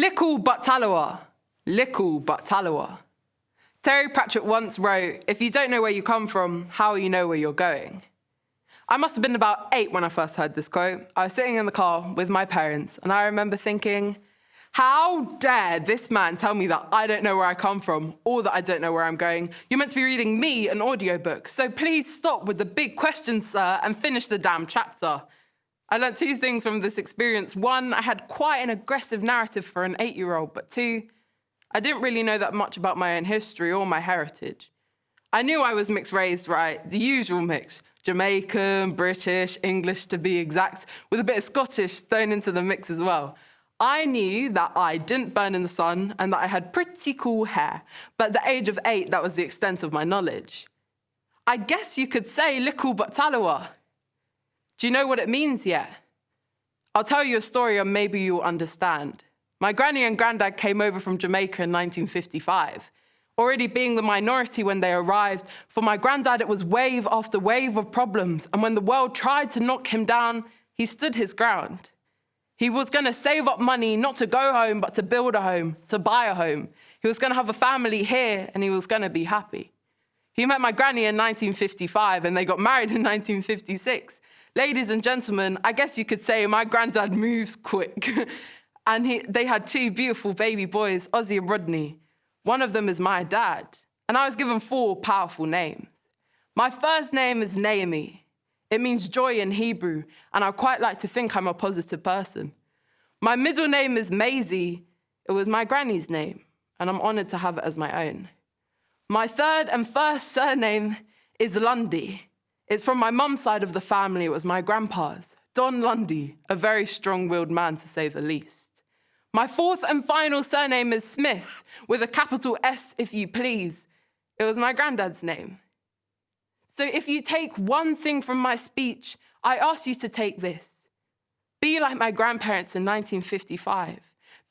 Likkle but Tallawah, Likkle but Tallawah. Terry Pratchett once wrote, "If you don't know where you come from, how will you know where you're going?" I must have been about 8 when I first heard this quote. I was sitting in the car with my parents, and I remember thinking, how dare this man tell me that I don't know where I come from or that I don't know where I'm going? You're meant to be reading me an audiobook, so please stop with the big questions, sir, and finish the damn chapter. I learnt 2 things from this experience. 1, I had quite an aggressive narrative for an 8-year-old, but 2, I didn't really know that much about my own history or my heritage. I knew I was mixed raised, right? The usual mix. Jamaican, British, English to be exact, with a bit of Scottish thrown into the mix as well. I knew that I didn't burn in the sun and that I had pretty cool hair, but at the age of 8, that was the extent of my knowledge. I guess you could say Likkle but Tallawah. Do you know what it means yet? I'll tell you a story and maybe you'll understand. My granny and granddad came over from Jamaica in 1955. Already being the minority when they arrived, for my granddad it was wave after wave of problems, and when the world tried to knock him down, he stood his ground. He was going to save up money not to go home, but to build a home, to buy a home. He was going to have a family here, and he was going to be happy. He met my granny in 1955, and they got married in 1956. Ladies and gentlemen, I guess you could say my granddad moves quick. And they had 2 beautiful baby boys, Ozzy and Rodney. One of them is my dad, and I was given 4 powerful names. My first name is Naomi. It means joy in Hebrew, and I quite like to think I'm a positive person. My middle name is Maisie. It was my granny's name, and I'm honoured to have it as my own. My third and first surname is Lundie. It's from my mum's side of the family. It was my grandpa's, Don Lundie, a very strong-willed man to say the least. My 4th and final surname is Smith, with a capital S if you please. It was my granddad's name. So if you take one thing from my speech, I ask you to take this. Be like my grandparents in 1955.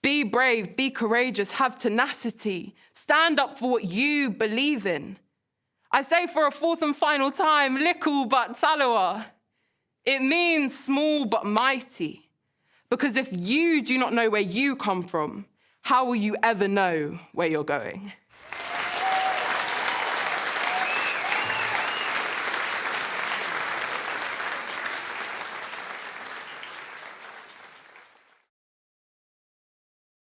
Be brave, be courageous, have tenacity. Stand up for what you believe in. I say for a 4th and final time, Likkle but Tallawah. It means small but mighty. Because if you do not know where you come from, how will you ever know where you're going?